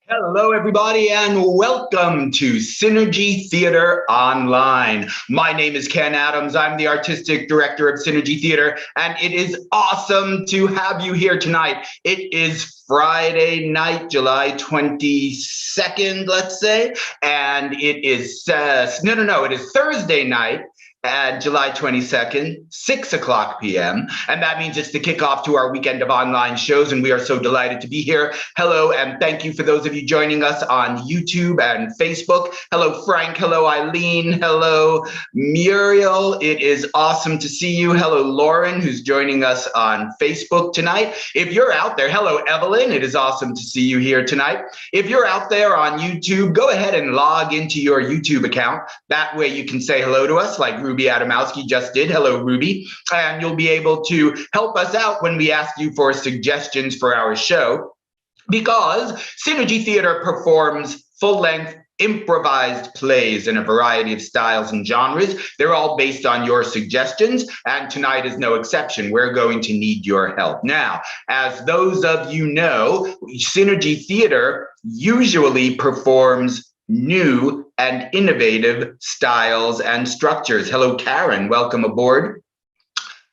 Hello, everybody, and welcome to Synergy Theater Online. My name is Ken Adams. I'm the Artistic Director of Synergy Theater, and it is awesome to have you here tonight. It is Friday night, July 22nd, let's say, and it is, it is Thursday night, July 22nd, 6 o'clock p.m. And that means it's the kickoff to our weekend of online shows. And we are so delighted to be here. Hello, and thank you for those of you joining us on YouTube and Facebook. Hello, Frank. Hello, Eileen. Hello, Muriel. It is awesome to see you. Hello, Lauren, who's joining us on Facebook tonight. If you're out there, hello, Evelyn. It is awesome to see you here tonight. If you're out there on YouTube, go ahead and log into your YouTube account. That way you can say hello to us like Ruby Adamowski just did. Hello, Ruby. And you'll be able to help us out when we ask you for suggestions for our show, because Synergy Theater performs full-length improvised plays in a variety of styles and genres. They're all based on your suggestions, and tonight is no exception. We're going to need your help. Now, as those of you know, Synergy Theater usually performs new and innovative styles and structures. Hello, Karen, welcome aboard.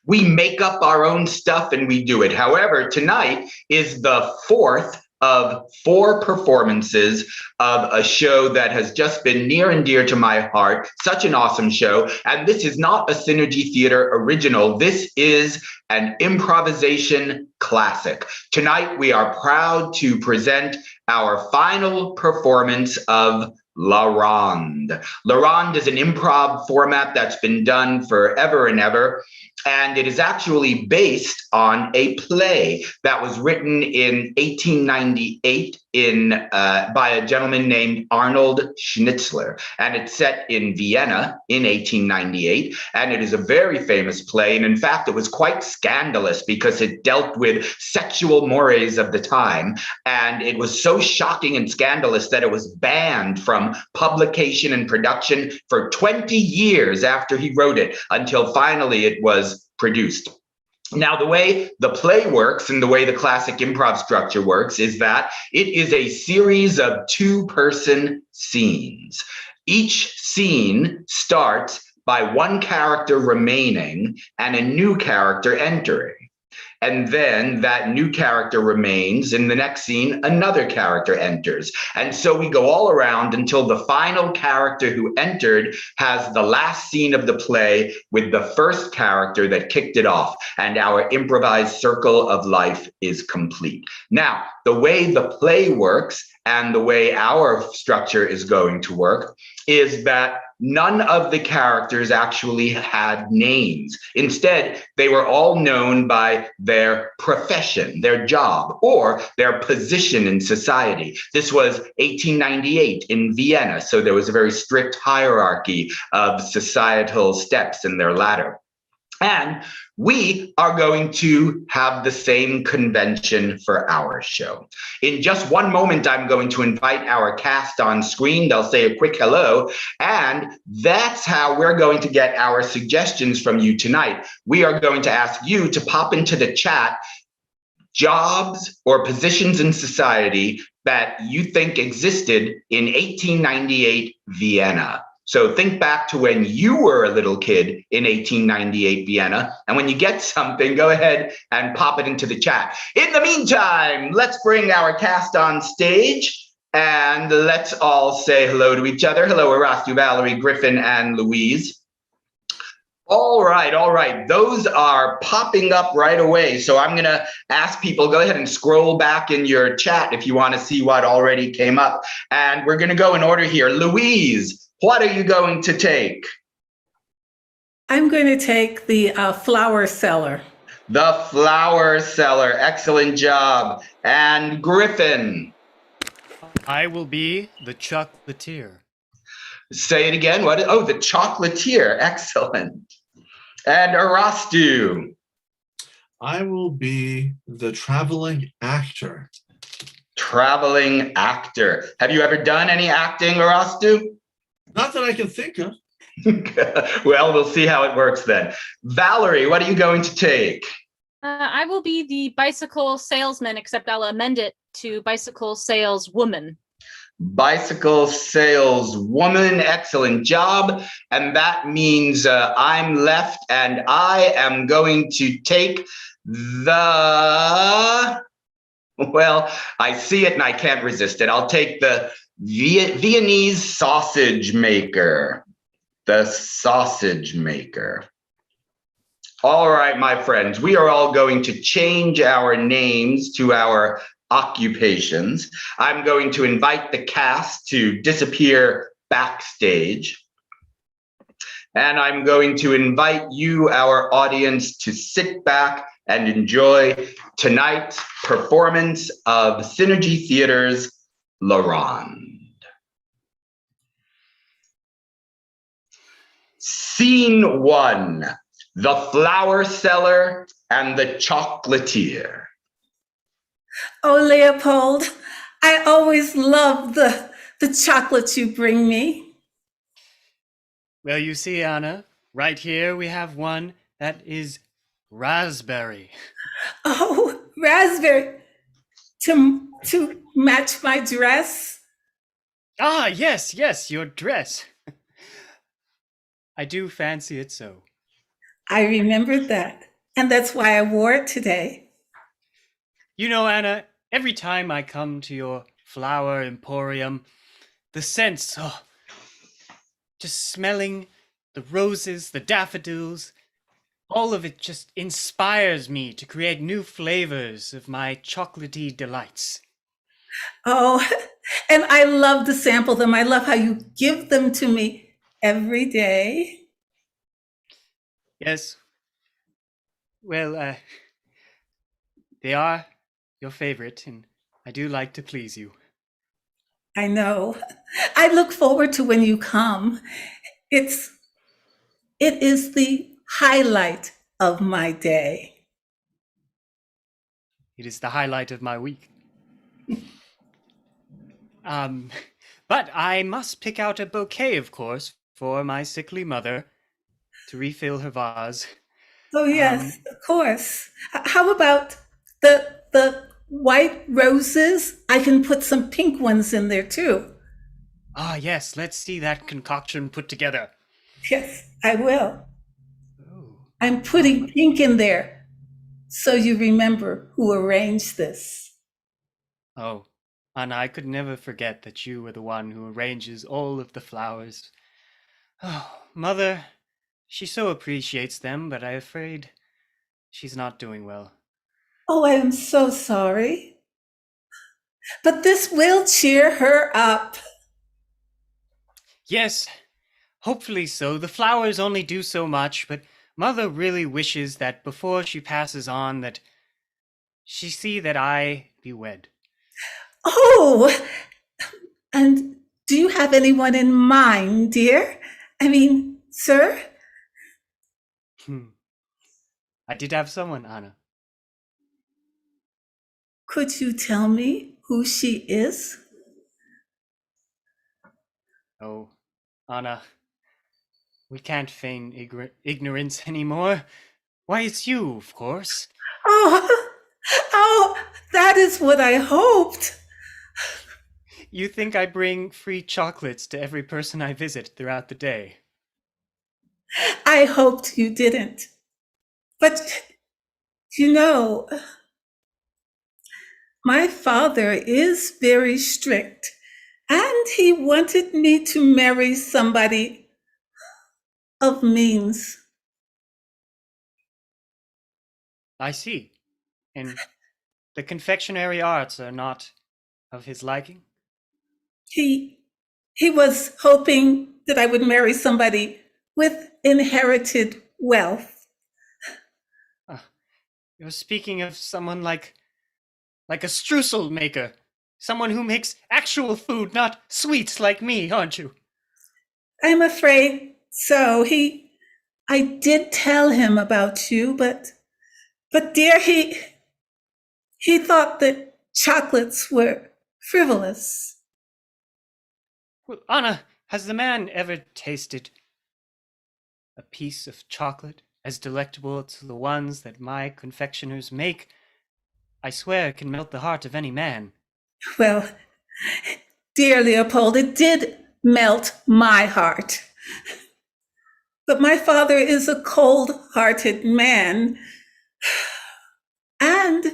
We make up our own stuff and we do it. However, tonight is the fourth of 4 performances of a show that has just been near and dear to my heart. Such an awesome show. And this is not a Synergy Theater original. This is an improvisation classic. Tonight, we are proud to present our final performance of La Ronde. La Ronde is an improv format that's been done forever and ever, and it is actually based on a play that was written in 1898 by a gentleman named Arnold Schnitzler, and it's set in Vienna in 1898, and it is a very famous play, and in fact, it was quite scandalous because it dealt with sexual mores of the time, and it was so shocking and scandalous that it was banned from publication and production for 20 years after he wrote it, until finally it was produced. Now, the way the play works and the way the classic improv structure works is that it is a series of 2-person scenes. Each scene starts by one character remaining and a new character entering. And then that new character remains. In the next scene, another character enters. And so we go all around until the final character who entered has the last scene of the play with the first character that kicked it off. And our improvised circle of life is complete. Now, the way the play works and the way our structure is going to work is that none of the characters actually had names. Instead, they were all known by their profession, their job, or their position in society. This was 1898 in Vienna, so there was a very strict hierarchy of societal steps in their ladder. And we are going to have the same convention for our show. In just one moment, I'm going to invite our cast on screen. They'll say a quick hello, and that's how we're going to get our suggestions from you tonight. We are going to ask you to pop into the chat jobs or positions in society that you think existed in 1898 Vienna. So think back to when you were a little kid in 1898 Vienna, and when you get something, go ahead and pop it into the chat. In the meantime, let's bring our cast on stage, and let's all say hello to each other. Hello, Arastu, Valerie, Griffin, and Louise. All right. Those are popping up right away. So I'm going to ask people, go ahead and scroll back in your chat if you want to see what already came up. And we're going to go in order here. Louise, what are you going to take? I'm going to take the flower seller. The flower seller. Excellent job. And Griffin? I will be the chocolatier. Say it again. What? Oh, the chocolatier. Excellent. And Arastu? I will be the traveling actor. Traveling actor. Have you ever done any acting, Arastu? Not that I can think of. Well, we'll see how it works then. Valerie, what are you going to take? I will be the bicycle salesman, except I'll amend it to bicycle saleswoman. bicycle saleswoman. Excellent job. And that means I'm left, and I am going to take the, well, I see it and I can't resist it. I'll take the Viennese sausage maker. The sausage maker. All right, my friends, we are all going to change our names to our occupations. I'm going to invite the cast to disappear backstage. And I'm going to invite you, our audience, to sit back and enjoy tonight's performance of Synergy Theater's La Ronde. Scene 1, the flower seller and the chocolatier. Oh, Leopold, I always love the chocolate you bring me. Well, you see, Anna, right here we have one that is raspberry. Oh, raspberry to match my dress. Ah, yes, your dress. I do fancy it so. I remembered that, and that's why I wore it today. You know, Anna, every time I come to your flower emporium, the scents, just smelling the roses, the daffodils, all of it just inspires me to create new flavors of my chocolatey delights. Oh, and I love to sample them. I love how you give them to me every day. Yes. Well, they are your favorite, and I do like to please you. I know. I look forward to when you come. It is the highlight of my day. It is the highlight of my week. But I must pick out a bouquet, of course, for my sickly mother to refill her vase. Oh yes, of course. How about the white roses? I can put some pink ones in there too. Ah, yes, let's see that concoction put together. Yes, I will. Oh. I'm putting pink in there so you remember who arranged this. Oh, Anna, I could never forget that you were the one who arranges all of the flowers. Oh, Mother, she so appreciates them, but I'm afraid she's not doing well. Oh, I am so sorry. But this will cheer her up. Yes, hopefully so. The flowers only do so much, but Mother really wishes that before she passes on that she see that I be wed. Oh, and do you have anyone in mind, dear? I mean, sir? I did have someone, Anna. Could you tell me who she is? Oh, Anna, we can't feign ignorance anymore. Why, it's you, of course. Oh, oh, that is what I hoped. You think I bring free chocolates to every person I visit throughout the day. I hoped you didn't. But, you know, my father is very strict, and he wanted me to marry somebody of means. I see. And the confectionery arts are not of his liking? He was hoping that I would marry somebody with inherited wealth. You're speaking of someone like a streusel maker. Someone who makes actual food, not sweets like me, aren't you? I'm afraid so. I did tell him about you, but dear, he thought that chocolates were frivolous. Well, Anna, has the man ever tasted a piece of chocolate as delectable as the ones that my confectioners make? I swear it can melt the heart of any man. Well, dear Leopold, it did melt my heart. But my father is a cold-hearted man. And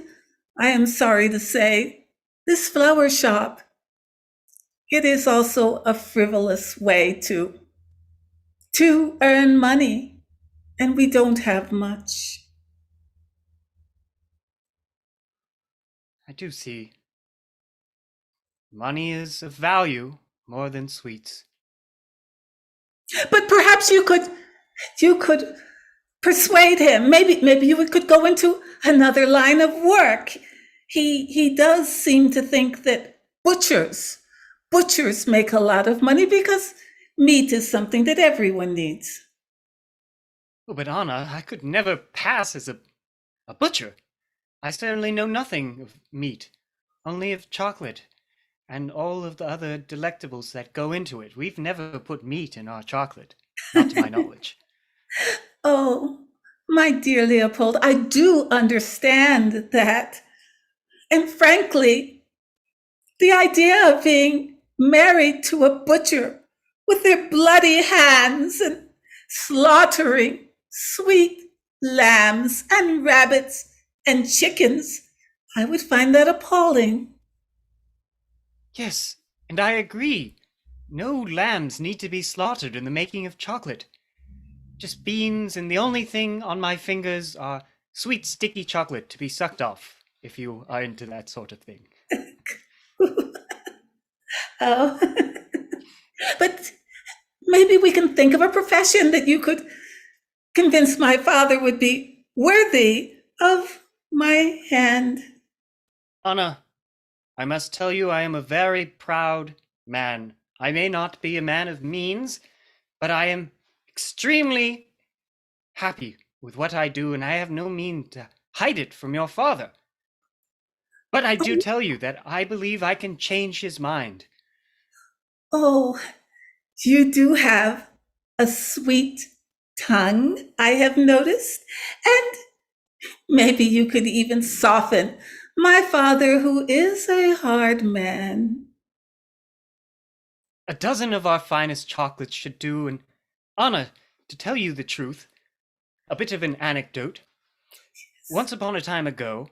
I am sorry to say, this flower shop, it is also a frivolous way to earn money, and we don't have much. I do see. Money is of value more than sweets. But perhaps you could persuade him. Maybe you could go into another line of work. He does seem to think that butchers make a lot of money because meat is something that everyone needs. Oh, but Anna, I could never pass as a butcher. I certainly know nothing of meat, only of chocolate, and all of the other delectables that go into it. We've never put meat in our chocolate, not to my knowledge. Oh, my dear Leopold, I do understand that. And frankly, the idea of being married to a butcher with their bloody hands and slaughtering sweet lambs and rabbits and chickens, I would find that appalling. Yes, and I agree. No lambs need to be slaughtered in the making of chocolate. Just beans, and the only thing on my fingers are sweet, sticky chocolate to be sucked off, if you are into that sort of thing. Oh, but maybe we can think of a profession that you could convince my father would be worthy of my hand. Anna, I must tell you I am a very proud man. I may not be a man of means, but I am extremely happy with what I do, and I have no mean to hide it from your father. But I do tell you that I believe I can change his mind. Oh, you do have a sweet tongue, I have noticed, and maybe you could even soften my father, who is a hard man. A dozen of our finest chocolates should do, and Anna, to tell you the truth, a bit of an anecdote. Once upon a time ago,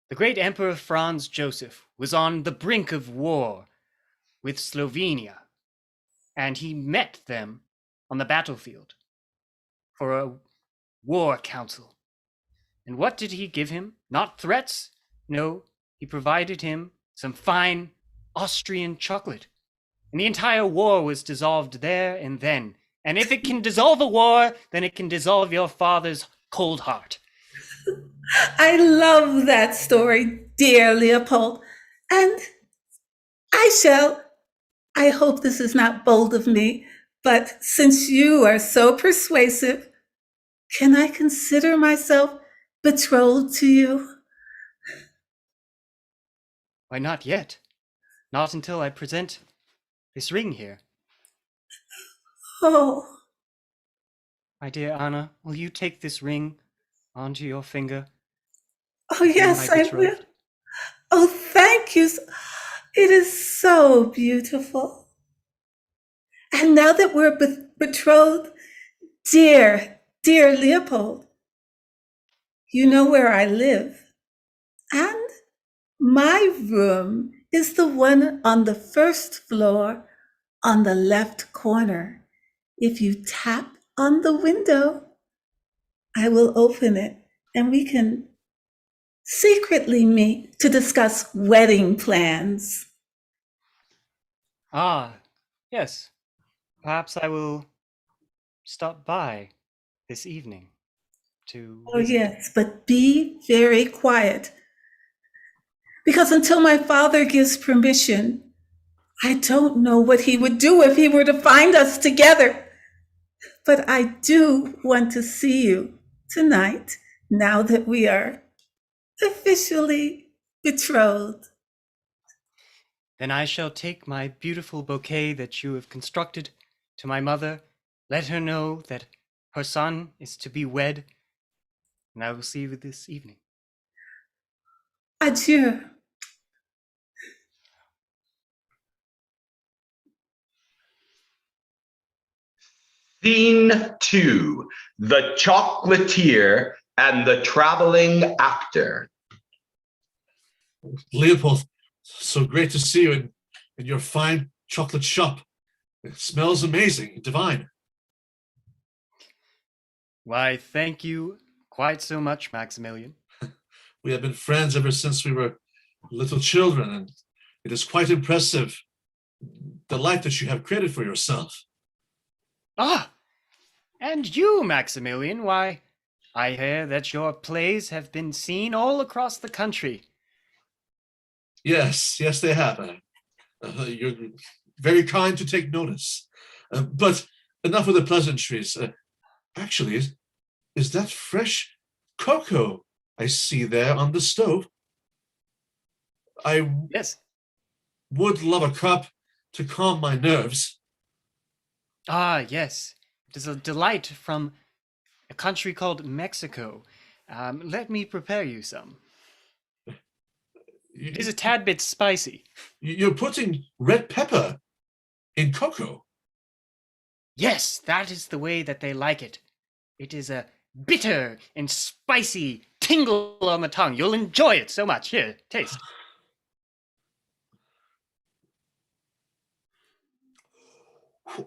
the great Emperor Franz Joseph was on the brink of war with Slovenia, and he met them on the battlefield for a war council. And what did he give him? Not threats. No, he provided him some fine Austrian chocolate. And the entire war was dissolved there and then. And if it can dissolve a war, then it can dissolve your father's cold heart. I love that story, dear Leopold. And I hope this is not bold of me, but since you are so persuasive, can I consider myself betrothed to you? Why, not yet. Not until I present this ring here. Oh, My dear Anna, will you take this ring onto your finger? oh yes, I will. Oh, thank you. It is so beautiful. And now that we're betrothed, dear Leopold, you know where I live. And my room is the one on the first floor on the left corner. If you tap on the window, I will open it and we can secretly meet to discuss wedding plans. Ah, yes. Perhaps I will stop by this evening to Oh, visit. yes, but be very quiet. Because until my father gives permission, I don't know what he would do if he were to find us together. But I do want to see you tonight, now that we are officially betrothed. Then I shall take my beautiful bouquet that you have constructed to my mother, let her know that her son is to be wed, and I will see you this evening. Adieu. Scene 2, the chocolatier and the traveling actor. Leopold, so great to see you in your fine chocolate shop. It smells amazing, divine. Why, thank you quite so much, Maximilian. We have been friends ever since we were little children, and it is quite impressive, the life that you have created for yourself. Ah, and you, Maximilian, why, I hear that your plays have been seen all across the country. Yes, they have. You're very kind to take notice. But enough of the pleasantries. Actually, is that fresh cocoa I see there on the stove? I Yes. would love a cup to calm my nerves. Ah, yes. It is a delight from a country called Mexico. Let me prepare you some. It is a tad bit spicy. You're putting red pepper in cocoa. Yes, that is the way that they like it. It is a bitter and spicy tingle on the tongue. You'll enjoy it so much. Here, taste.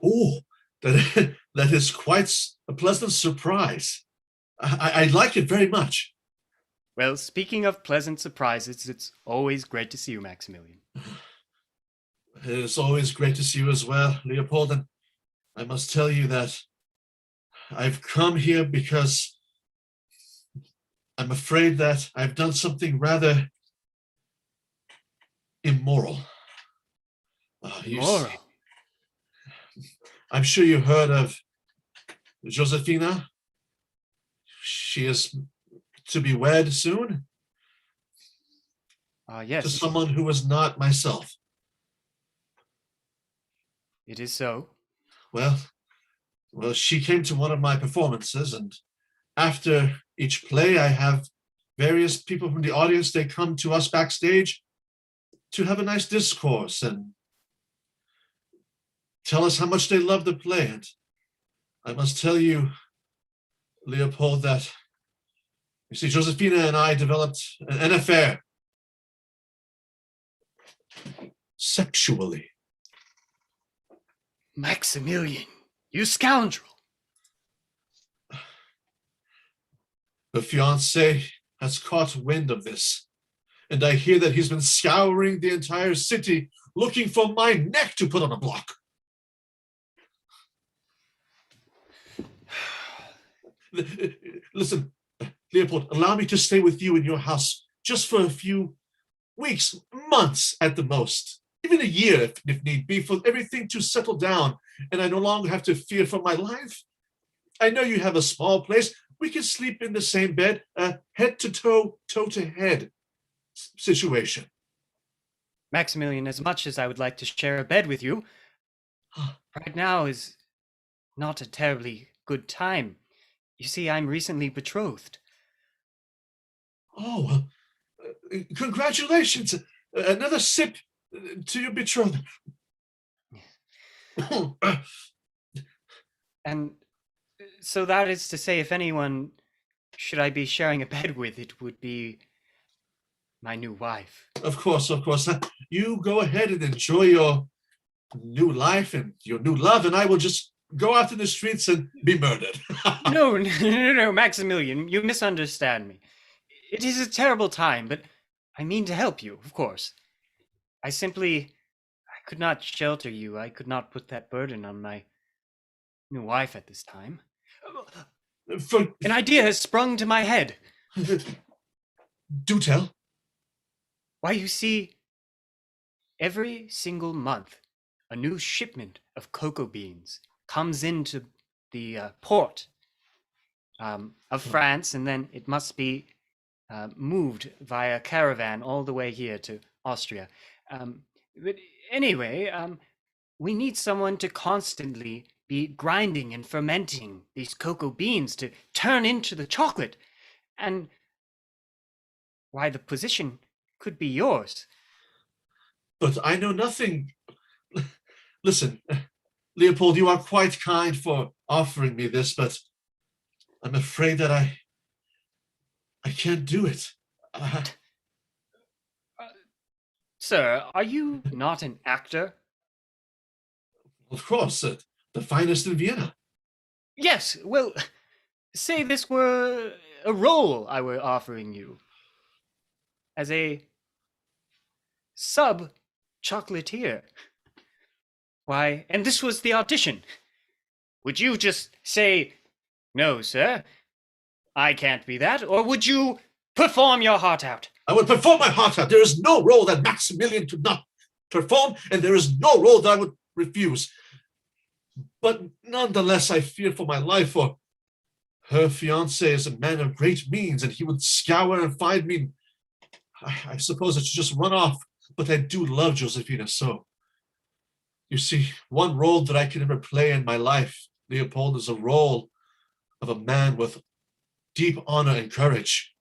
Oh, that is quite a pleasant surprise. I like it very much. Well, speaking of pleasant surprises, it's always great to see you, Maximilian. It's always great to see you as well, Leopold. And I must tell you that I've come here because I'm afraid that I've done something rather immoral. Immoral? I'm sure you heard of Josefina. She is to be wed soon. Yes. To someone who is not myself. It is so. Well, she came to one of my performances, and after each play, I have various people from the audience. They come to us backstage to have a nice discourse and tell us how much they love the play. And I must tell you, Leopold, that you see, Josefina and I developed an affair sexually. Maximilian, you scoundrel. The fiancé has caught wind of this, and I hear that he's been scouring the entire city looking for my neck to put on a block. Listen, Leopold, allow me to stay with you in your house just for a few weeks, months at the most, even a year if need be, for everything to settle down and I no longer have to fear for my life. I know you have a small place. We can sleep in the same bed, head to toe, toe to head situation. Maximilian, as much as I would like to share a bed with you, right now is not a terribly good time. You see, I'm recently betrothed. Oh, congratulations. Another sip to your betrothed. And so that is to say, if anyone should I be sharing a bed with, it would be my new wife. Of course. You go ahead and enjoy your new life and your new love, and I will just go out in the streets and be murdered. No, Maximilian, you misunderstand me. It is a terrible time, but I mean to help you, of course. I could not shelter you. I could not put that burden on my new wife at this time. An idea has sprung to my head. Do tell. Why, you see, every single month, a new shipment of cocoa beans comes into the port of France, and then it must be moved via caravan all the way here to Austria. But anyway, we need someone to constantly be grinding and fermenting these cocoa beans to turn into the chocolate. And why, the position could be yours. But I know nothing. Listen, Leopold, you are quite kind for offering me this, but I'm afraid that I can't do it. Sir, are you not an actor? Of course, the finest in Vienna. Yes, well, say this were a role I were offering you. As a sub-chocolatier. Why, and this was the audition. Would you just say, "No, sir, I can't be that," or would you perform your heart out? I would perform my heart out. There is no role that Maximilian could not perform, and there is no role that I would refuse. But nonetheless, I fear for my life, for her fiancé is a man of great means, and he would scour and find me. I suppose I should just run off, but I do love Josefina so. You see, one role that I could ever play in my life, Leopold, is a role of a man with deep honor and courage.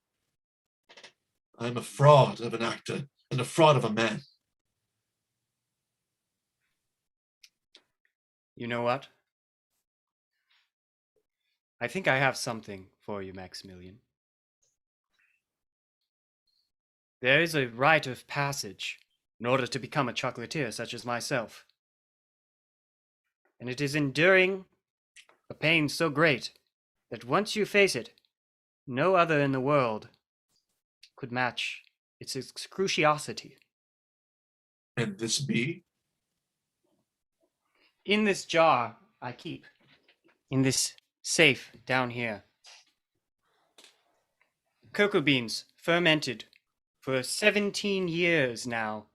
I'm a fraud of an actor and a fraud of a man. You know what? I think I have something for you, Maximilian. There is a rite of passage in order to become a chocolatier such as myself. And it is enduring a pain so great that once you face it, no other in the world could match its excruciosity. And this be? In this jar I keep, in this safe down here, cocoa beans fermented for 17 years now.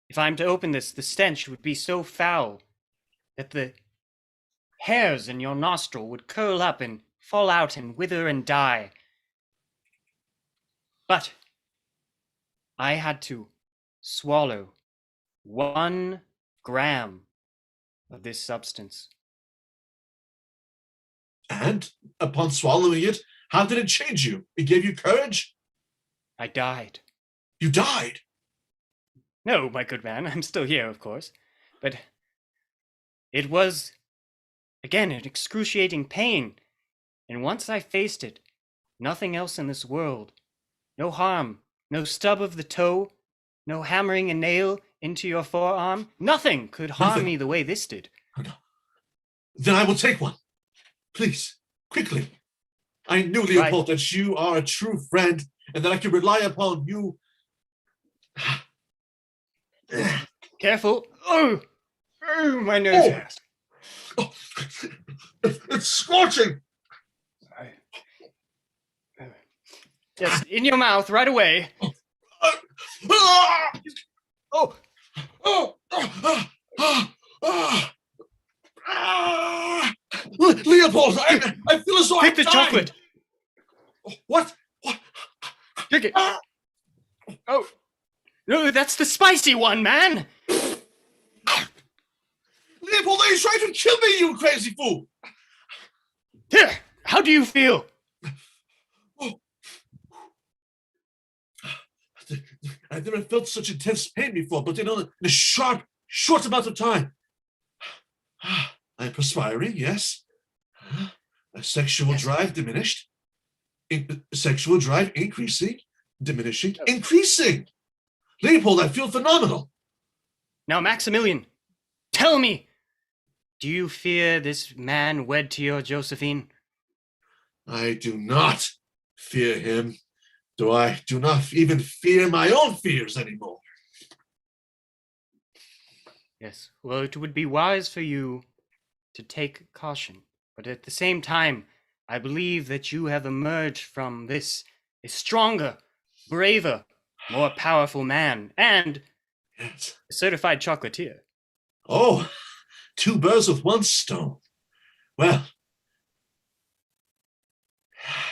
If I'm to open this, the stench would be so foul that the hairs in your nostril would curl up and fall out and wither and die. But I had to swallow 1 gram of this substance. And upon swallowing it, how did it change you? It gave you courage? I died. You died? No, my good man, I'm still here, of course. But it was, again, an excruciating pain. And once I faced it, nothing else in this world, no harm, no stub of the toe, no hammering a nail into your forearm, nothing could harm me the way this did. Oh, no. Then I will take one. Please, quickly. I knew, Leopold, that you are a true friend and that I can rely upon you. Careful. Oh, my nose hurts. Oh, it's scorching. Yes, in your mouth right away. Oh. Leopold, I feel as though Take the chocolate. What? Drink it. Oh. No, that's the spicy one, man. Leopold, are you trying to kill me, you crazy fool? Here, how do you feel? I've never felt such intense pain before, but in a short amount of time. I'm perspiring, yes. A sexual drive diminished. Sexual drive increasing, diminishing, increasing. Leopold, I feel phenomenal. Now, Maximilian, tell me, do you fear this man wed to your Josephine? I do not fear him. I do not even fear my own fears anymore. Yes, well, it would be wise for you to take caution. But at the same time, I believe that you have emerged from this a stronger, braver, more powerful man, and yes, a certified chocolatier. Oh, 2 birds with 1 stone. Well,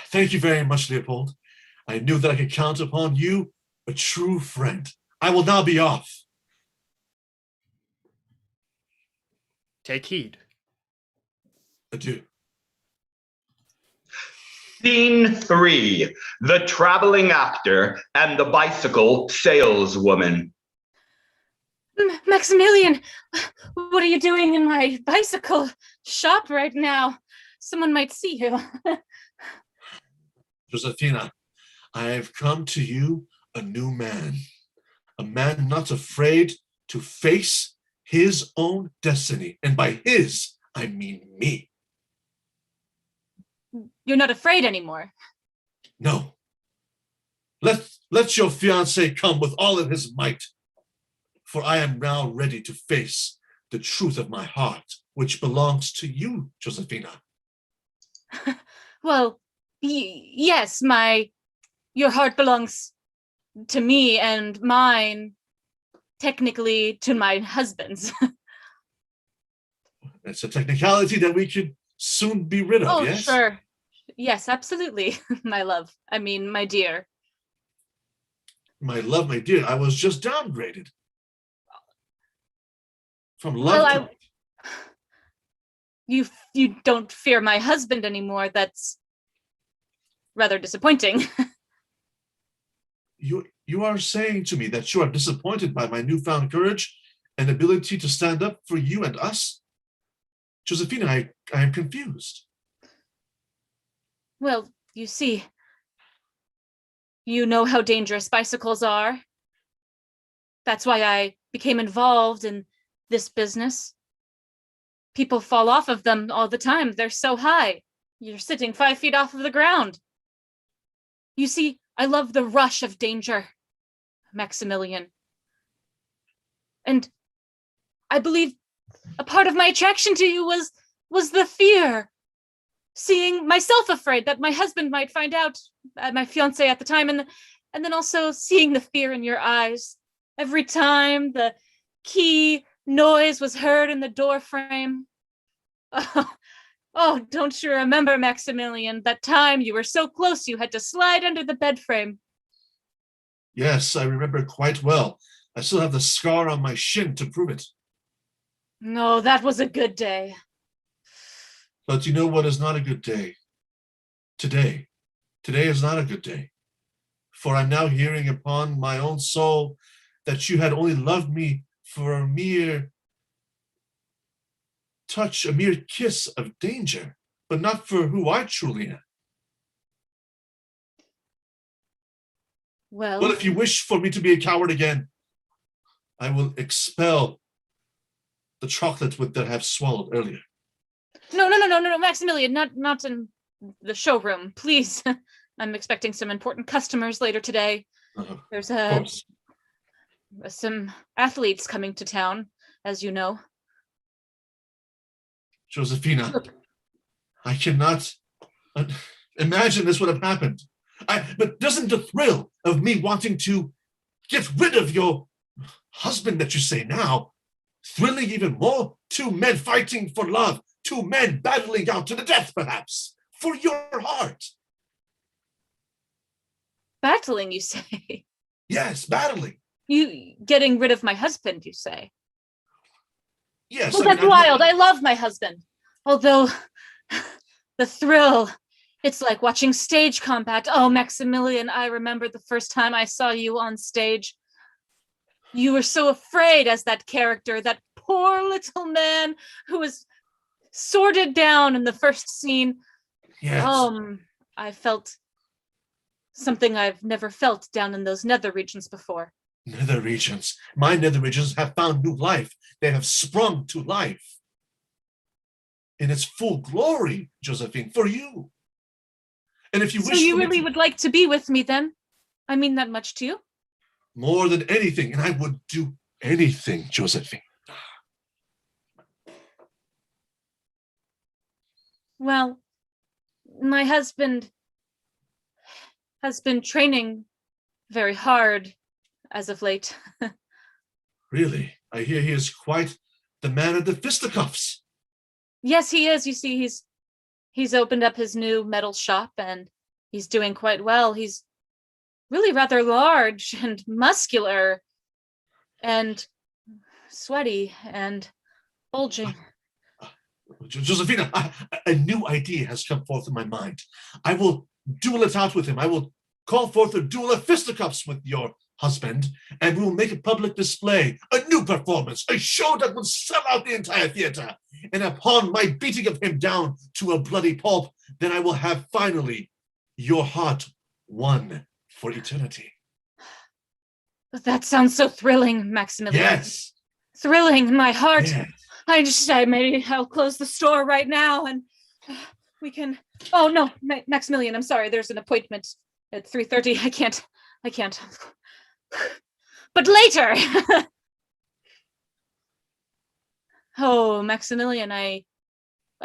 thank you very much, Leopold. I knew that I could count upon you, a true friend. I will now be off. Take heed. Adieu. Scene 3, the traveling actor and the bicycle saleswoman. Maximilian, what are you doing in my bicycle shop right now? Someone might see you. Josefina, I have come to you a new man, a man not afraid to face his own destiny. And by his, I mean me. You're not afraid anymore. No. Let your fiancé come with all of his might, for I am now ready to face the truth of my heart, which belongs to you, Josefina. Well, yes, your heart belongs to me, and mine, technically, to my husband's. It's a technicality that we could soon be rid of, Oh, yes? sure. Yes, absolutely, my love. I mean, my dear. My love, my dear, I was just downgraded. From love Well, to... you don't fear my husband anymore. That's rather disappointing. You are saying to me that you are disappointed by my newfound courage and ability to stand up for you and us? Josefina, I am confused. Well, you see, you know how dangerous bicycles are. That's why I became involved in this business. People fall off of them all the time. They're so high. You're sitting 5 feet off of the ground. You see, I love the rush of danger, Maximilian. And I believe a part of my attraction to you was the fear. Seeing myself afraid that my husband might find out, my fiance at the time, and then also seeing the fear in your eyes. Every time the key noise was heard in the door frame. Oh, don't you remember, Maximilian, that time you were so close you had to slide under the bed frame? Yes, I remember quite well. I still have the scar on my shin to prove it. No, that was a good day. But you know what is not a good day? Today. Today is not a good day. For I'm now hearing upon my own soul that you had only loved me for a mere touch, a mere kiss of danger, but not for who I truly am. Well, But if you wish for me to be a coward again, I will expel the chocolate that I have swallowed earlier. No, Maximilian, not in the showroom, please. I'm expecting some important customers later today. There's some athletes coming to town, as you know. Josefina, Look. I cannot imagine this would have happened. But doesn't the thrill of me wanting to get rid of your husband that you say now, thrilling even more? Two men fighting for love, two men battling out to the death, perhaps, for your heart. Battling, you say? Yes, battling. You getting rid of my husband, you say? Yes. Well, that's wild. I love my husband. Although the thrill, it's like watching stage combat. Oh, Maximilian, I remember the first time I saw you on stage. You were so afraid as that character, that poor little man who was sorted down in the first scene. Yes. I felt something I've never felt down in those nether regions before. Nether regions. My nether regions have found new life. They have sprung to life in its full glory, Josephine, for you. And if you wish, so you really would like to be with me then? I mean that much to you? More than anything, and I would do anything, Josephine. Well, my husband has been training very hard as of late. Really? I hear he is quite the man of the fisticuffs. Yes, he is. You see, he's opened up his new metal shop and he's doing quite well. He's really rather large and muscular and sweaty and bulging. Josephina, a new idea has come forth in my mind. I will duel it out with him. I will call forth a duel of fisticuffs with your husband, and we will make a public display, a new performance, a show that will sell out the entire theater. And upon my beating of him down to a bloody pulp, then I will have finally your heart won for eternity. That sounds so thrilling, Maximilian. Yes. Thrilling, my heart. Yes. I'll close the store right now and we can. Oh no, Maximilian, I'm sorry. There's an appointment at 3:30. I can't. But later. Oh, Maximilian, I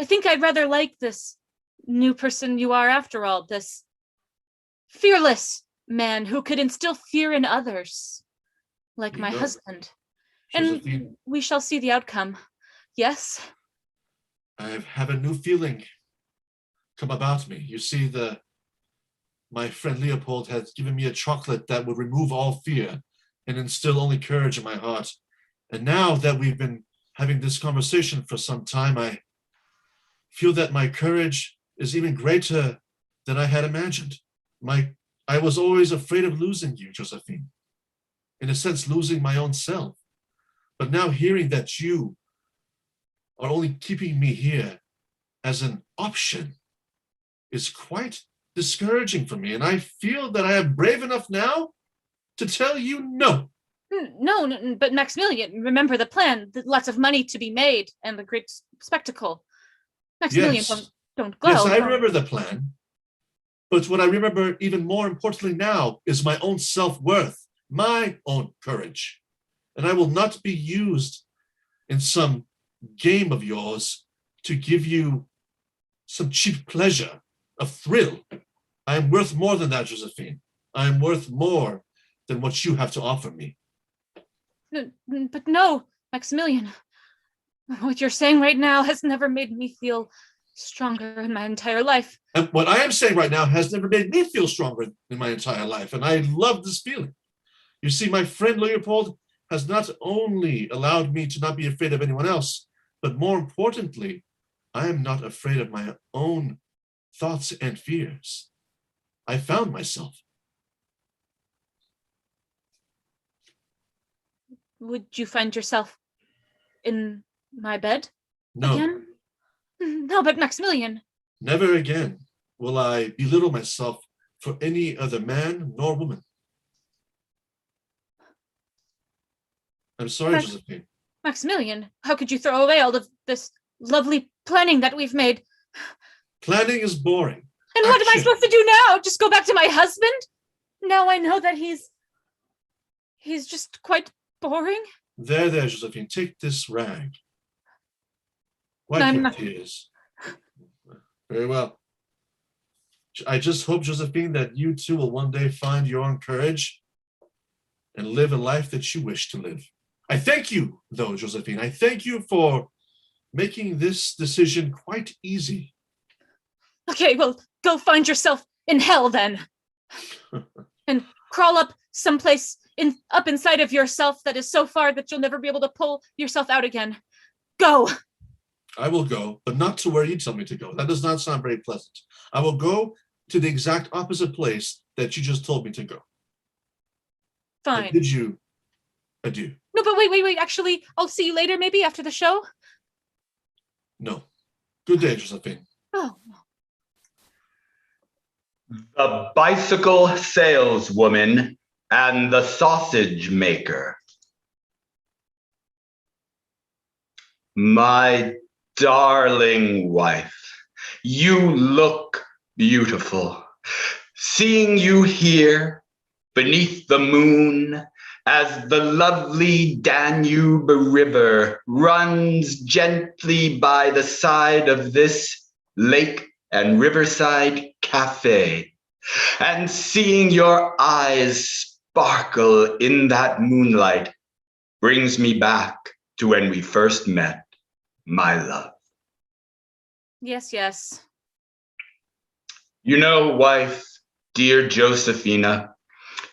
think I'd rather like this new person you are after all, this fearless man who could instill fear in others, like my husband. Josephine, And we shall see the outcome. Yes? I have a new feeling come about me. You see, my friend Leopold has given me a chocolate that would remove all fear and instill only courage in my heart. And now that we've been having this conversation for some time, I feel that my courage is even greater than I had imagined. I was always afraid of losing you, Josephine. In a sense, losing my own self. But now hearing that you are only keeping me here as an option is quite discouraging for me. And I feel that I am brave enough now to tell you no. No, but Maximilian, remember the plan. Lots of money to be made and the great spectacle. Maximilian, Yes. don't go. Yes, I remember the plan. But what I remember even more importantly now is my own self-worth, my own courage. And I will not be used in some game of yours to give you some cheap pleasure, a thrill. I am worth more than that, Josephine. I am worth more than what you have to offer me. But no, Maximilian. What you're saying right now has never made me feel stronger in my entire life. And what I am saying right now has never made me feel stronger in my entire life. And I love this feeling. You see, my friend Leopold has not only allowed me to not be afraid of anyone else, but more importantly, I am not afraid of my own thoughts and fears. I found myself. Would you find yourself in my bed No, again? No, but Maximilian. never again will I belittle myself for any other man nor woman. I'm sorry, Josephine. Maximilian, how could you throw away all of this lovely planning that we've made? Planning is boring. And what am I supposed to do now? Just go back to my husband? Now I know that he's just quite boring. There, Josephine, take this rag. Wipe your tears. Very well. I just hope, Josephine, that you too will one day find your own courage and live a life that you wish to live. I thank you, though, Josephine. I thank you for making this decision quite easy. Okay, well, go find yourself in hell then. And crawl up someplace up inside of yourself that is so far that you'll never be able to pull yourself out again. Go. I will go, but not to where you tell me to go. That does not sound very pleasant. I will go to the exact opposite place that you just told me to go. Fine. I bid you adieu. No, but wait. Actually, I'll see you later, maybe after the show. No. Good day, Josephine. Oh. The bicycle saleswoman and the sausage maker. My darling wife, you look beautiful. Seeing you here beneath the moon as the lovely Danube River runs gently by the side of this lake and riverside cafe, and seeing your eyes sparkle in that moonlight brings me back to when we first met, my love. Yes. You know, wife, dear Josephina,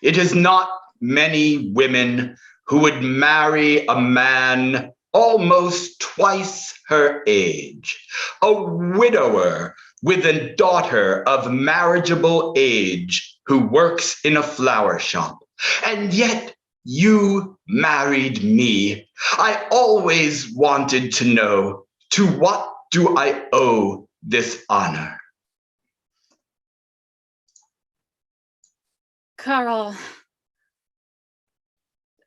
it is not many women who would marry a man almost twice her age, a widower with a daughter of marriageable age who works in a flower shop, And yet you married me. I always wanted to know, to what do I owe this honor? Carl,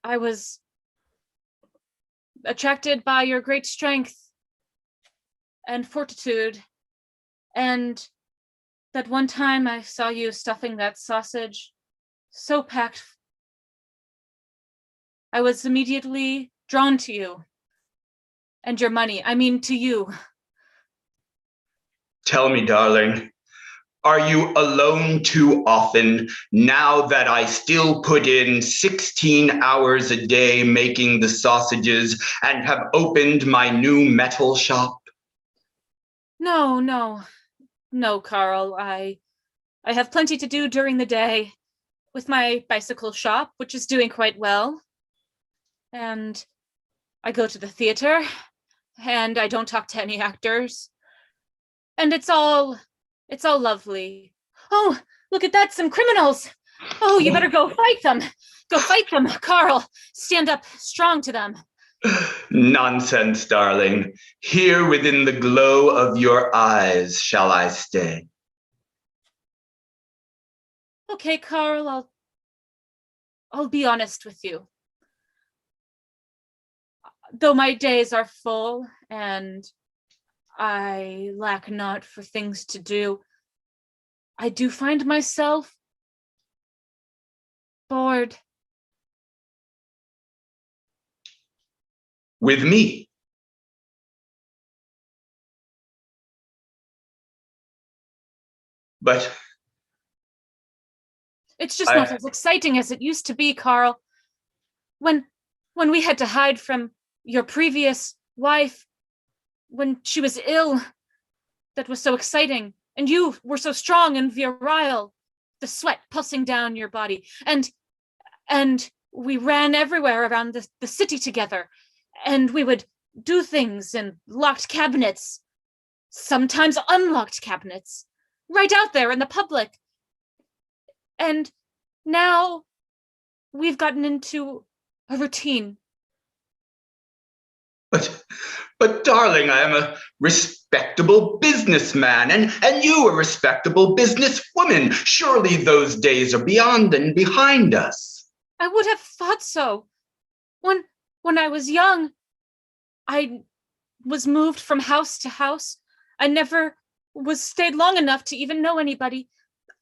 I was attracted by your great strength and fortitude, and that one time I saw you stuffing that sausage so packed, I was immediately drawn to you and your money. I mean, to you. Tell me, darling, are you alone too often now that I still put in 16 hours a day making the sausages and have opened my new metal shop? No, Carl. I have plenty to do during the day with my bicycle shop, which is doing quite well. And I go to the theater, and I don't talk to any actors. And it's all lovely. Oh, look at that, some criminals. Oh, you better go fight them. Go fight them, Carl. Stand up strong to them. Nonsense, darling. Here within the glow of your eyes shall I stay. Okay, Carl, I'll be honest with you. Though my days are full and I lack not for things to do, I do find myself bored. With me? But it's just not as exciting as it used to be, Carl. When we had to hide from your previous wife, when she was ill, that was so exciting. And you were so strong and virile, the sweat pulsing down your body. And we ran everywhere around the city together. And we would do things in locked cabinets, sometimes unlocked cabinets, right out there in the public. And now we've gotten into a routine. But darling, I am a respectable businessman, and you a respectable businesswoman. Surely those days are beyond and behind us. I would have thought so. When I was young, I was moved from house to house. I never was stayed long enough to even know anybody.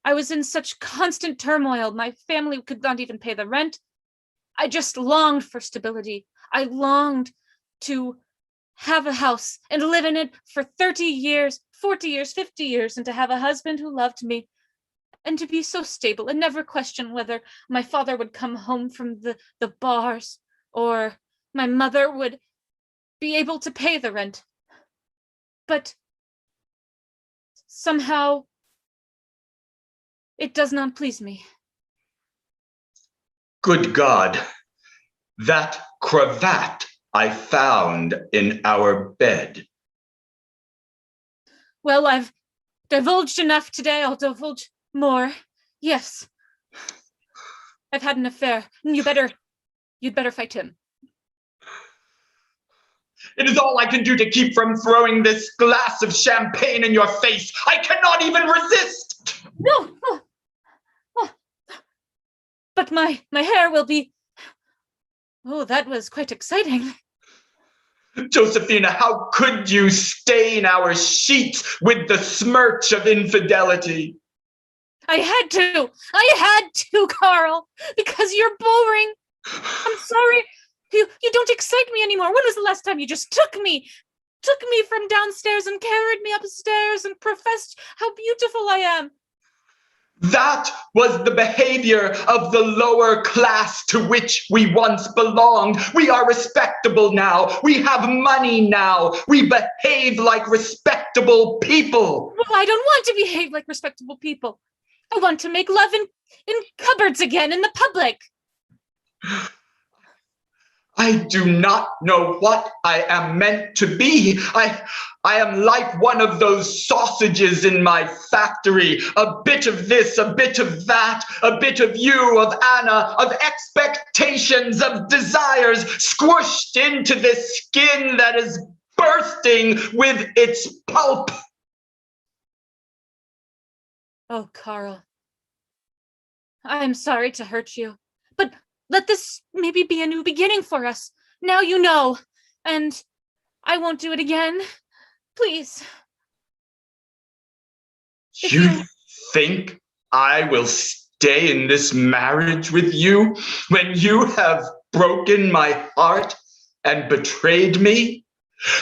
I was in such constant turmoil. My family could not even pay the rent. I just longed for stability. I longed to have a house and live in it for 30 years, 40 years, 50 years, and to have a husband who loved me, and to be so stable and never question whether my father would come home from the bars or my mother would be able to pay the rent. But somehow it does not please me. Good God, that cravat I found in our bed. Well, I've divulged enough today. I'll divulge more. Yes. I've had an affair. You'd better fight him. It is all I can do to keep from throwing this glass of champagne in your face. I cannot even resist. No. But my hair will be... Oh, that was quite exciting. Josephina, how could you stain our sheets with the smirch of infidelity? I had to, Carl, because you're boring. I'm sorry. You don't excite me anymore. When was the last time you just took me from downstairs and carried me upstairs and professed how beautiful I am? That was the behavior of the lower class to which we once belonged. We are respectable now. We have money now. We behave like respectable people. Well, I don't want to behave like respectable people. I want to make love in cupboards again in the public. I do not know what I am meant to be. I am like one of those sausages in my factory. A bit of this, a bit of that, a bit of you, of Anna, of expectations, of desires squished into this skin that is bursting with its pulp. Oh, Carl. I'm sorry to hurt you, but let this maybe be a new beginning for us. Now you know, and I won't do it again. Please. You think I will stay in this marriage with you when you have broken my heart and betrayed me?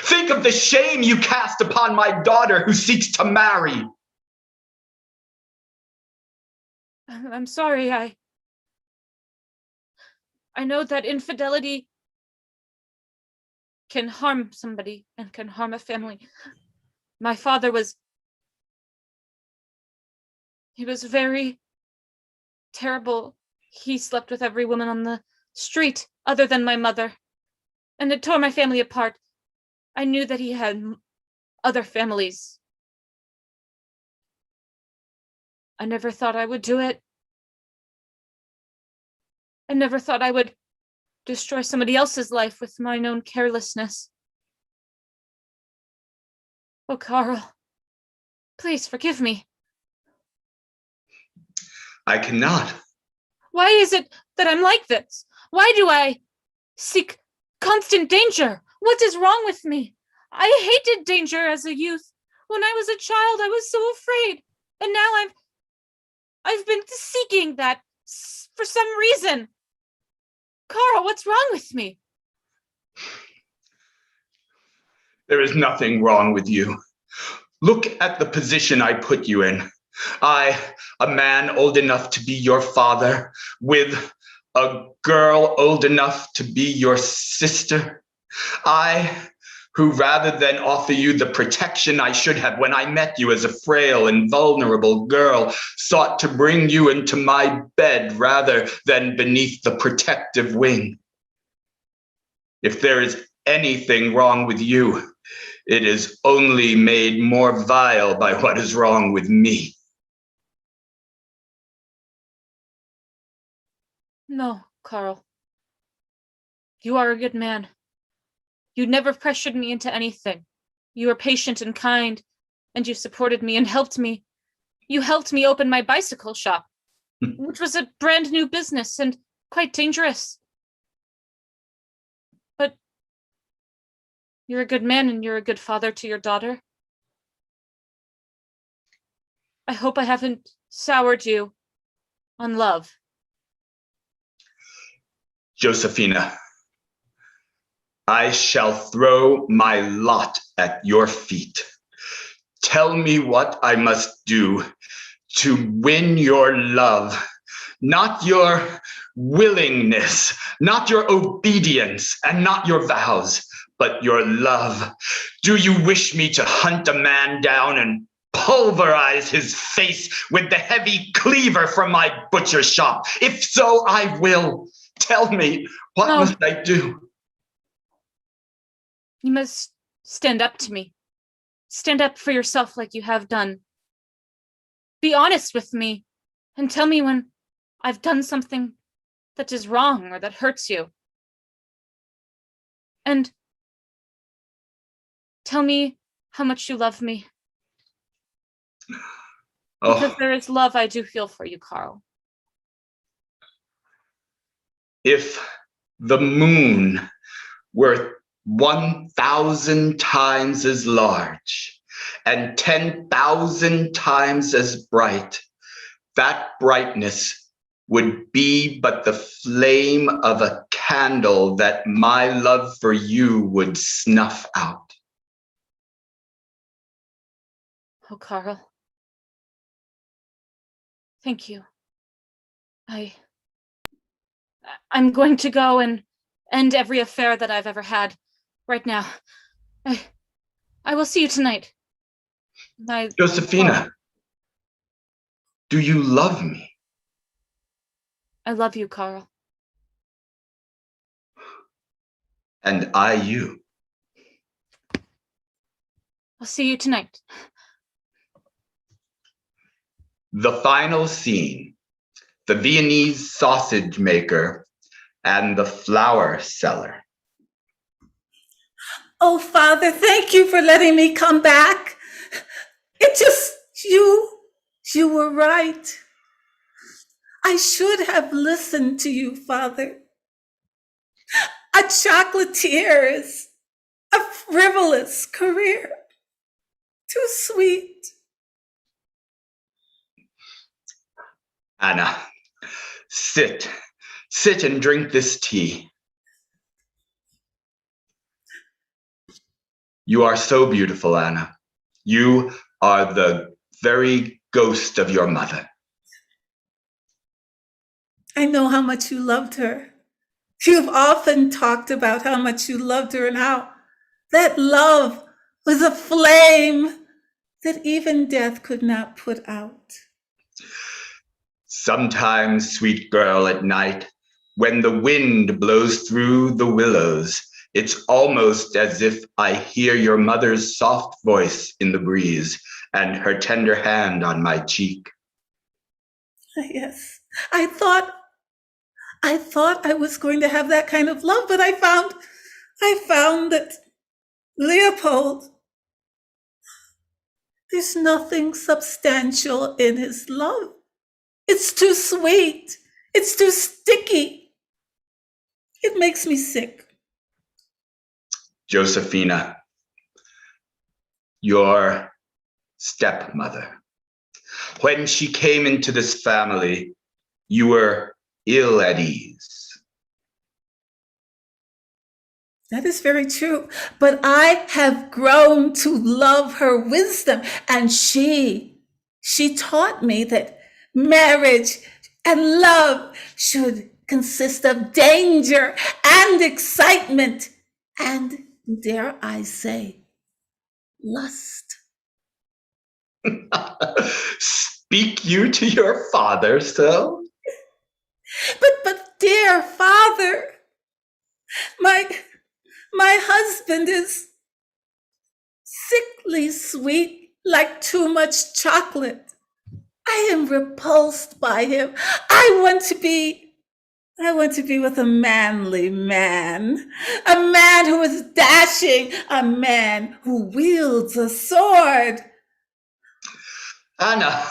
Think of the shame you cast upon my daughter who seeks to marry. I'm sorry, I know that infidelity can harm somebody and can harm a family. My father he was very terrible. He slept with every woman on the street other than my mother, and it tore my family apart. I knew that he had other families. I never thought I would do it. I never thought I would destroy somebody else's life with my own carelessness. Oh, Carl, please forgive me. I cannot. Why is it that I'm like this? Why do I seek constant danger? What is wrong with me? I hated danger as a youth. When I was a child, I was so afraid. And now I've been seeking that for some reason. Carl, what's wrong with me? There is nothing wrong with you. Look at the position I put you in. I, a man old enough to be your father, with a girl old enough to be your sister. I, who rather than offer you the protection I should have when I met you as a frail and vulnerable girl, sought to bring you into my bed rather than beneath the protective wing. If there is anything wrong with you, it is only made more vile by what is wrong with me. No, Carl. You are a good man. You never pressured me into anything. You were patient and kind, and you supported me and helped me. You helped me open my bicycle shop, which was a brand new business and quite dangerous. But you're a good man and you're a good father to your daughter. I hope I haven't soured you on love. Josephina, I shall throw my lot at your feet. Tell me what I must do to win your love, not your willingness, not your obedience, and not your vows, but your love. Do you wish me to hunt a man down and pulverize his face with the heavy cleaver from my butcher shop? If so, I will. Tell me, what must I do? You must stand up to me. Stand up for yourself like you have done. Be honest with me and tell me when I've done something that is wrong or that hurts you. And tell me how much you love me. Because there is love I do feel for you, Carl. If the moon were 1,000 times as large and 10,000 times as bright, that brightness would be but the flame of a candle that my love for you would snuff out. Oh, Carl. Thank you. I'm going to go and end every affair that I've ever had right now. I will see you tonight. Josephina, do you love me? I love you, Carl. And I you. I'll see you tonight. The final scene, the Viennese sausage maker and the flower seller. Oh, Father, thank you for letting me come back. It just, you were right. I should have listened to you, Father. A chocolatier is a frivolous career. Too sweet. Anna, sit and drink this tea. You are so beautiful, Anna. You are the very ghost of your mother. I know how much you loved her. You've often talked about how much you loved her and how that love was a flame that even death could not put out. Sometimes, sweet girl, at night, when the wind blows through the willows, it's almost as if I hear your mother's soft voice in the breeze and her tender hand on my cheek. Yes, I thought I was going to have that kind of love, but I found that Leopold, there's nothing substantial in his love. It's too sweet. It's too sticky. It makes me sick. Josephina, your stepmother, when she came into this family, you were ill at ease. That is very true. But I have grown to love her wisdom. And she taught me that marriage and love should consist of danger and excitement and, dare I say, lust. Speak you to your father so? But dear Father, my husband is sickly sweet, like too much chocolate. I am repulsed by him. I want to be with a manly man, a man who is dashing, a man who wields a sword. Anna,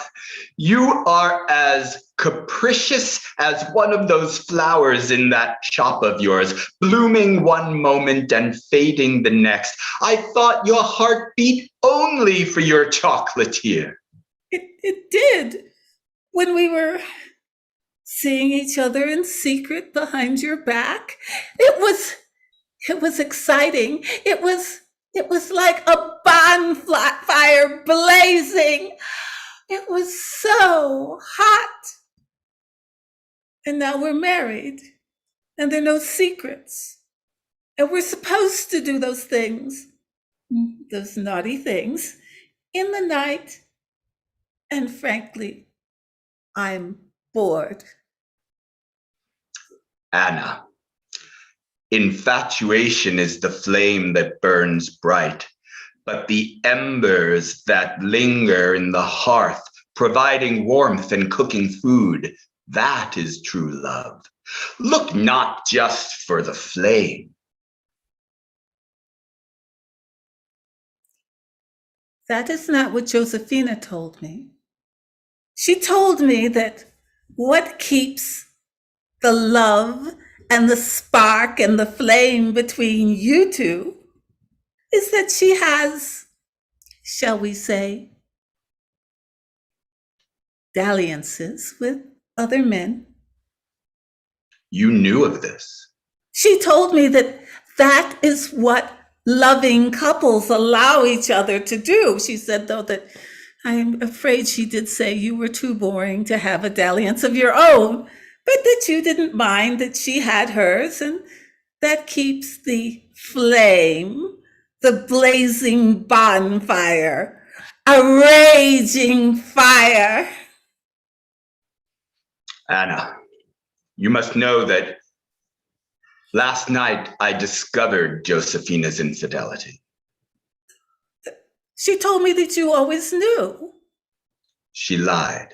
you are as capricious as one of those flowers in that shop of yours, blooming one moment and fading the next. I thought your heart beat only for your chocolatier. It did when we were seeing each other in secret behind your back. It was exciting. It was like a bonfire blazing. It was so hot. And now we're married, and there are no secrets. And we're supposed to do those things, those naughty things, in the night. And frankly, I'm bored. Anna, infatuation is the flame that burns bright, but the embers that linger in the hearth, providing warmth and cooking food, that is true love. Look not just for the flame. That is not what Josephina told me. She told me that what keeps the love and the spark and the flame between you two is that she has, shall we say, dalliances with other men. You knew of this. She told me that that is what loving couples allow each other to do. She said, though, that I'm afraid she did say you were too boring to have a dalliance of your own, but that you didn't mind that she had hers, and that keeps the flame, the blazing bonfire, a raging fire. Anna, you must know that Last night, I discovered Josephina's infidelity. She told me that you always knew. She lied.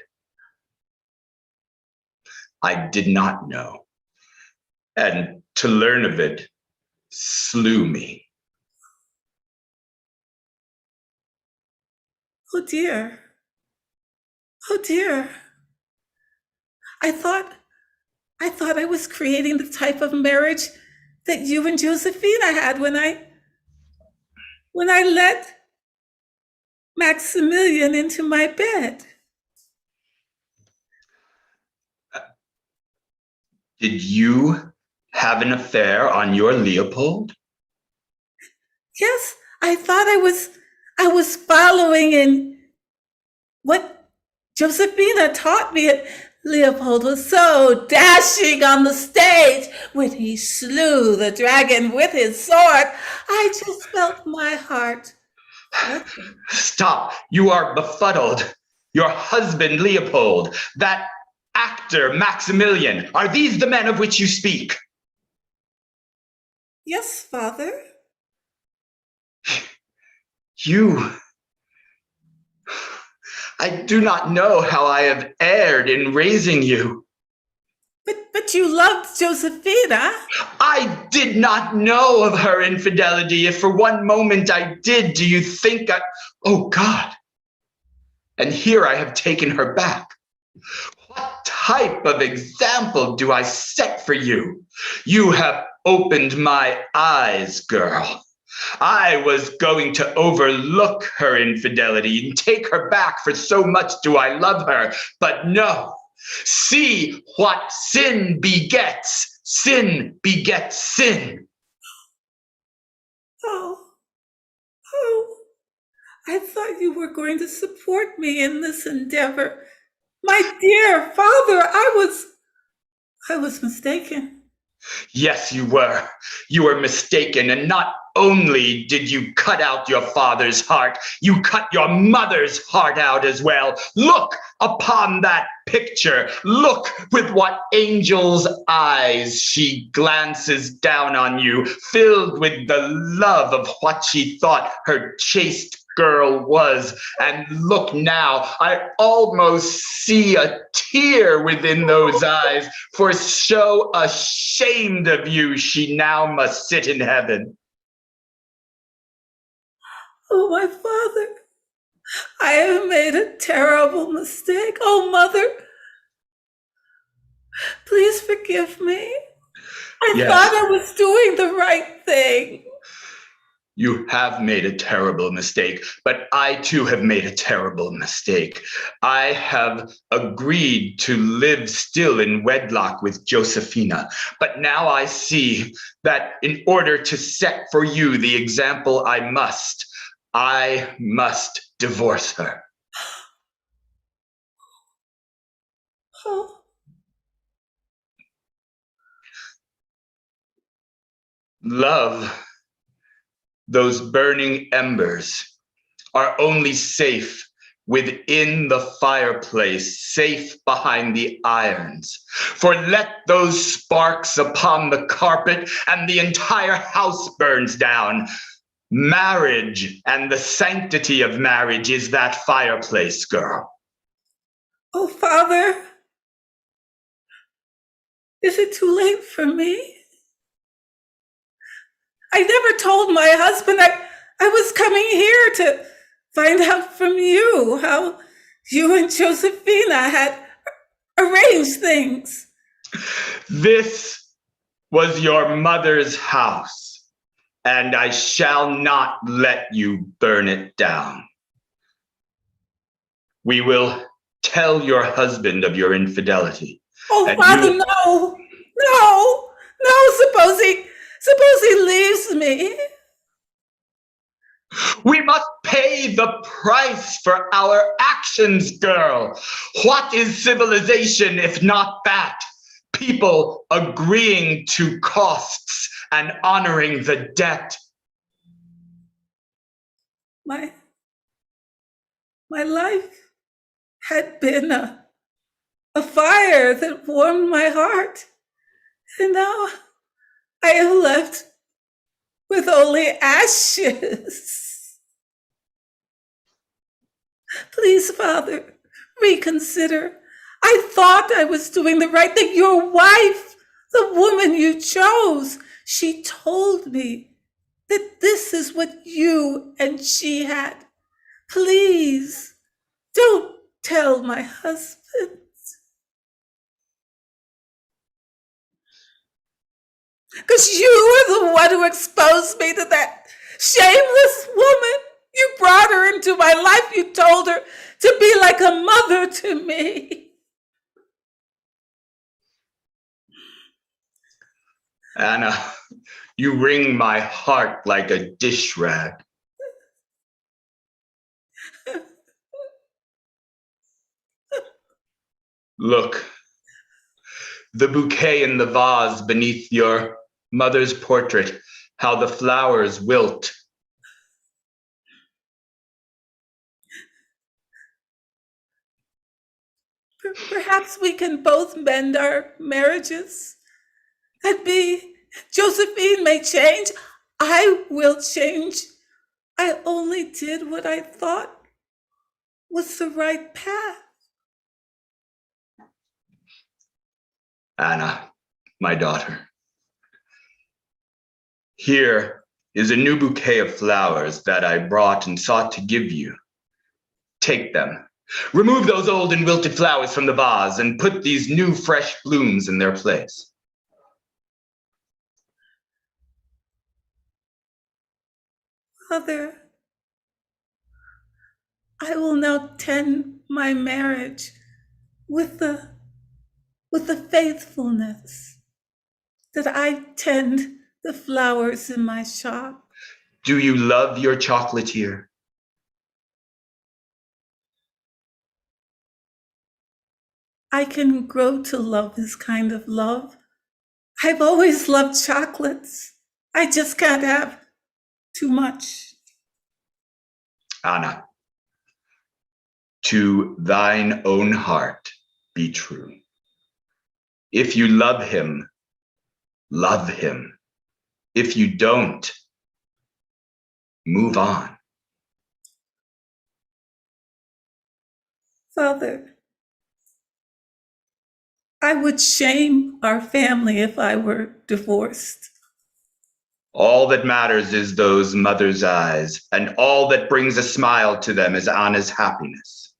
I did not know. And to learn of it slew me. Oh dear. Oh dear. I thought I was creating the type of marriage that you and Josephina had when I let Maximilian into my bed. Did you have an affair on your Leopold? Yes, I thought I was following in what Josephina taught me. And Leopold was so dashing on the stage when he slew the dragon with his sword. I just felt my heart flutter. Stop. You are befuddled. Your husband, Leopold, that actor, Maximilian, are these the men of which you speak? Yes, Father. I do not know how I have erred in raising you. But you loved Josephina. I did not know of her infidelity. If for one moment I did, do you think oh God. And here I have taken her back. What type of example do I set for you? You have opened my eyes, girl. I was going to overlook her infidelity and take her back, for so much do I love her. But no, see what sin begets. Sin begets sin. Oh, I thought you were going to support me in this endeavor. My dear Father, I was mistaken. Yes, you were. You were mistaken, and not only did you cut out your father's heart, you cut your mother's heart out as well. Look upon that picture. Look with what angel's eyes she glances down on you, filled with the love of what she thought her chaste girl was. And look now, I almost see a tear within those eyes, for so ashamed of you she now must sit in heaven. Oh, my Father, I have made a terrible mistake. Oh, Mother, please forgive me. I thought I was doing the right thing. You have made a terrible mistake, but I too have made a terrible mistake. I have agreed to live still in wedlock with Josephina, but now I see that in order to set for you the example I must divorce her. Oh. Love, those burning embers, are only safe within the fireplace, safe behind the irons. For let those sparks upon the carpet and the entire house burns down. Marriage and the sanctity of marriage is that fireplace, girl. Oh, Father, is it too late for me? I never told my husband I was coming here to find out from you how you and Josephina had arranged things. This was your mother's house, and I shall not let you burn it down. We will tell your husband of your infidelity. Oh, Father, no, suppose he leaves me. We must pay the price for our actions, girl. What is civilization if not that? People agreeing to costs and honoring the debt. My life had been a fire that warmed my heart. And now I am left with only ashes. Please, Father, reconsider. I thought I was doing the right thing. Your wife, the woman you chose, she told me that this is what you and she had. Please, don't tell my husband. Because you were the one who exposed me to that shameless woman. You brought her into my life. You told her to be like a mother to me. Anna, you wring my heart like a dish rag. Look, the bouquet in the vase beneath your mother's portrait, how the flowers wilt. Perhaps we can both mend our marriages. And Josephine may change. I will change. I only did what I thought was the right path. Anna, my daughter, here is a new bouquet of flowers that I brought and sought to give you. Take them. Remove those old and wilted flowers from the vase and put these new fresh blooms in their place. Father, I will now tend my marriage with the faithfulness that I tend the flowers in my shop. Do you love your chocolatier? I can grow to love his kind of love. I've always loved chocolates. I just can't have too much. Anna, to thine own heart be true. If you love him, love him. If you don't, move on. Father, I would shame our family if I were divorced. All that matters is those mothers' eyes, and all that brings a smile to them is Anna's happiness.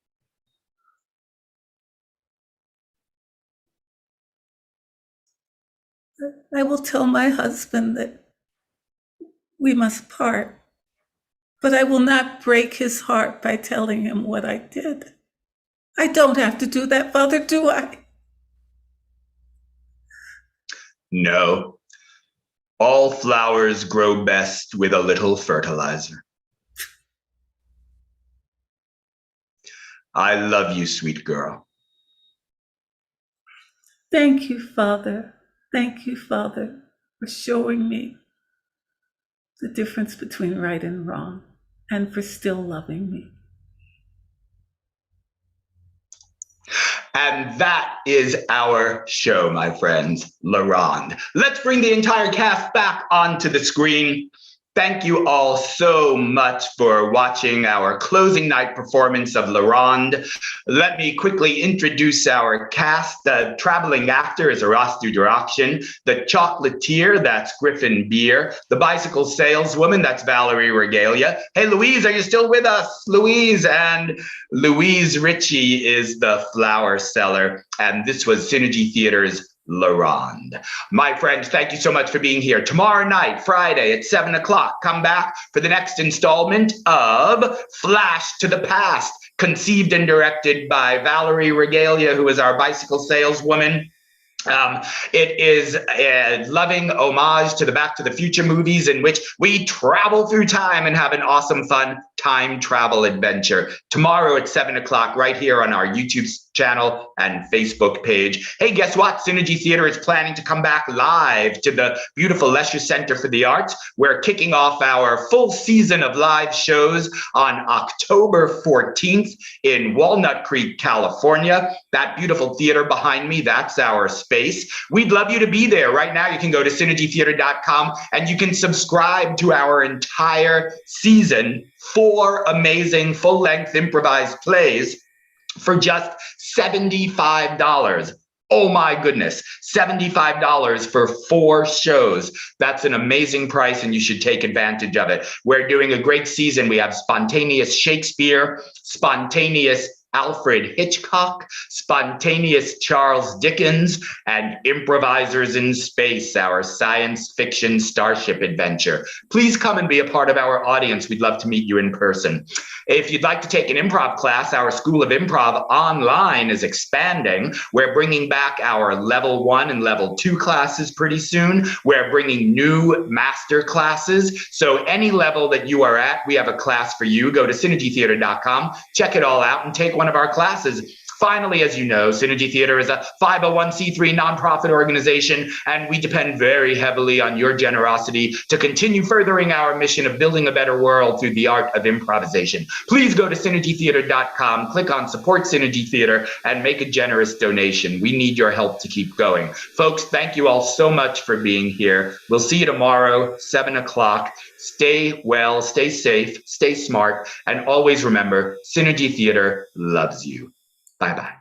I will tell my husband that we must part, but I will not break his heart by telling him what I did. I don't have to do that, Father, do I? No, all flowers grow best with a little fertilizer. I love you, sweet girl. Thank you, Father. Thank you, Father, for showing me the difference between right and wrong, and for still loving me. And that is our show, my friends, Ronde. Let's bring the entire cast back onto the screen. Thank you all so much for watching our closing night performance of Ronde. Let me quickly introduce our cast. The traveling actor is Arastu Durakshin. The chocolatier, that's Griffin Beer. The bicycle saleswoman, that's Valerie Regalia. Hey, Louise, are you still with us? Louise, and Louise Ritchie is the flower seller. And this was Synergy Theater's Ronde. My friends, thank you so much for being here. Tomorrow night, Friday at 7 o'clock, come back for the next installment of Flash to the Past, conceived and directed by Valerie Regalia, who is our bicycle saleswoman. It is a loving homage to the Back to the Future movies in which we travel through time and have an awesome, fun time travel adventure tomorrow at 7 o'clock right here on our YouTube channel and Facebook page. Hey, guess what? Synergy Theater is planning to come back live to the beautiful Lesher Center for the Arts. We're kicking off our full season of live shows on October 14th in Walnut Creek, California. That beautiful theater behind me, that's our space. We'd love you to be there. Right now, you can go to synergytheater.com and you can subscribe to our entire season, 4 amazing full-length improvised plays for just $75. Oh my goodness, $75 for 4 shows. That's an amazing price and you should take advantage of it. We're doing a great season. We have spontaneous Shakespeare, spontaneous Alfred Hitchcock, spontaneous Charles Dickens, and Improvisers in Space, our science fiction starship adventure. Please come and be a part of our audience. We'd love to meet you in person. If you'd like to take an improv class, our School of Improv online is expanding. We're bringing back our level 1 and level 2 classes pretty soon. We're bringing new master classes. So any level that you are at, we have a class for you. Go to synergytheater.com, check it all out, and take one of our classes. Finally, as you know, Synergy Theater is a 501c3 nonprofit organization, and we depend very heavily on your generosity to continue furthering our mission of building a better world through the art of improvisation. Please go to synergytheater.com, click on Support Synergy Theater, and make a generous donation. We need your help to keep going. Folks, thank you all so much for being here. We'll see you tomorrow, 7 o'clock. Stay well, stay safe, stay smart, and always remember, Synergy Theater loves you. Bye-bye.